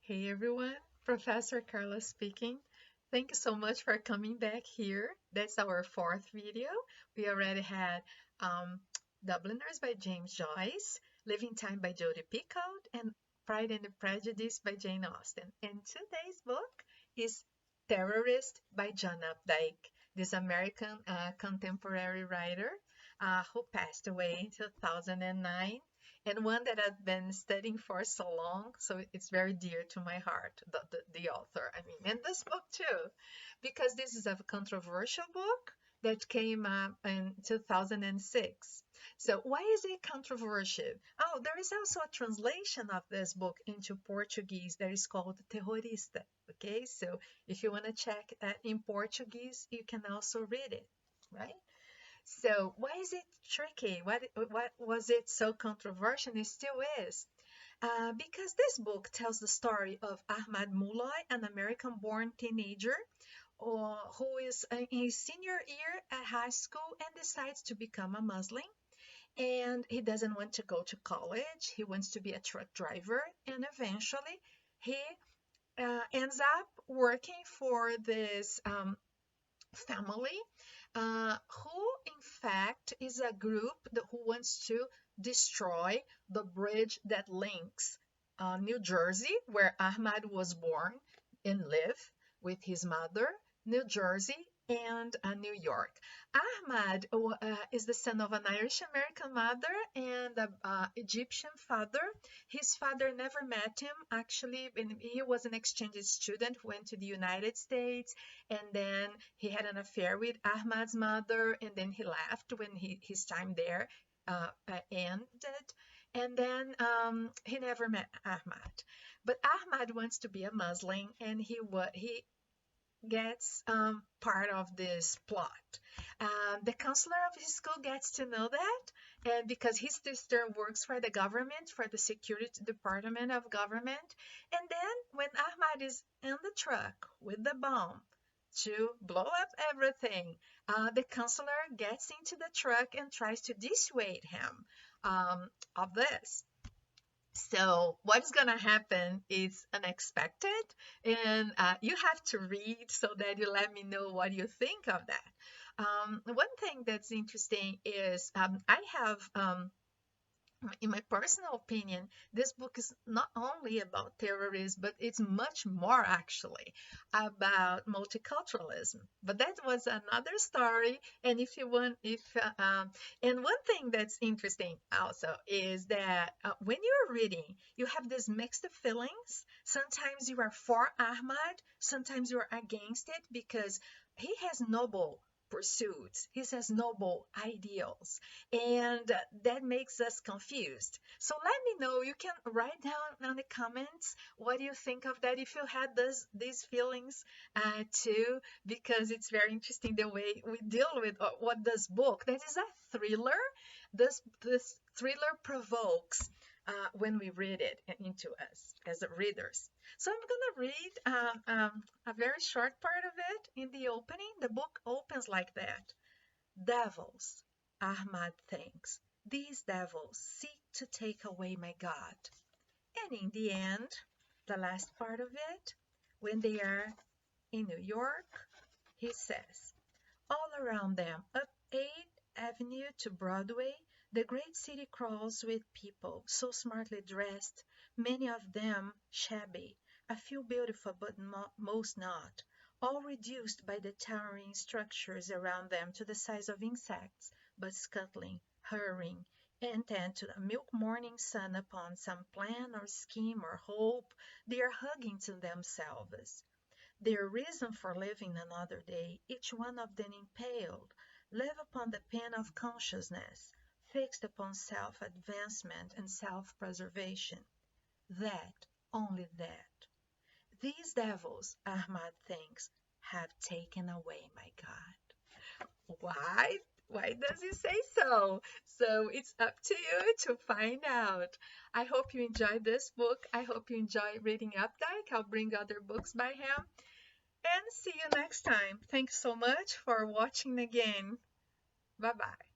Hey everyone, Professor Carla speaking. Thank you so much for coming back here. That's our fourth video. We already had um, Dubliners by James Joyce, Living Time by Jodi Picoult, and Pride and Prejudice by Jane Austen. And today's book is Terrorist by John Updike, this American contemporary writer who passed away in 2009 and one that I've been studying for so long, so it's very dear to my heart, the author. I mean, and this book too, because this is a controversial book that came up in 2006. So why is it controversial? Oh, there is also a translation of this book into Portuguese that is called Terrorista. Okay, so if you want to check that in Portuguese, you can also read it, right? So why is it tricky? What was it so controversial? It still is. Because this book tells the story of Ahmad Mulloy, an American-born teenager who is in his senior year at high school and decides to become a Muslim. And he doesn't want to go to college. He wants to be a truck driver. And eventually he ends up working for this family who in fact is a group who wants to destroy the bridge that links New Jersey, where Ahmad was born and lived with his mother, New Jersey, and New York. Ahmad is the son of an Irish American mother and an Egyptian father. His father never met him, actually, and he was an exchange student who went to the United States, and then he had an affair with Ahmad's mother, and then he left when his time there ended. And then he never met Ahmad. But Ahmad wants to be a Muslim, and he gets part of this plot. The counselor of his school gets to know that, and because his sister works for the government, for the security department of government, and then when Ahmad is in the truck with the bomb to blow up everything, the counselor gets into the truck and tries to dissuade him of this. So what's going to happen is unexpected, and you have to read so that you let me know what you think of that. One thing that's interesting is I have in my personal opinion, this book is not only about terrorism, but it's much more actually about multiculturalism. But that was another story. And if you want, and one thing that's interesting also is that when you're reading, you have these mixed feelings. Sometimes you are for Ahmad, sometimes you are against it because he has noble pursuits. He says noble ideals, and that makes us confused. So let me know. You can write down in the comments what you think of that if you had these feelings too, because it's very interesting the way we deal with what this book. That is a thriller. This thriller provokes when we read it into us as readers. So I'm going to read a very short part of it in the opening. The book opens like that. Devils, Ahmad thinks. These devils seek to take away my God. And in the end, the last part of it, when they are in New York, he says, all around them, up 8th Avenue to Broadway, the great city crawls with people so smartly dressed, many of them shabby, a few beautiful but most not, all reduced by the towering structures around them to the size of insects, but scuttling, hurrying, intent to the milk morning sun upon some plan or scheme or hope they are hugging to themselves. Their reason for living another day, each one of them impaled, live upon the pen of consciousness, fixed upon self-advancement and self-preservation. That, only that. These devils, Ahmad thinks, have taken away my God. Why? Why does he say so? So it's up to you to find out. I hope you enjoyed this book. I hope you enjoy reading Updike. I'll bring other books by him. And see you next time. Thanks so much for watching again. Bye-bye.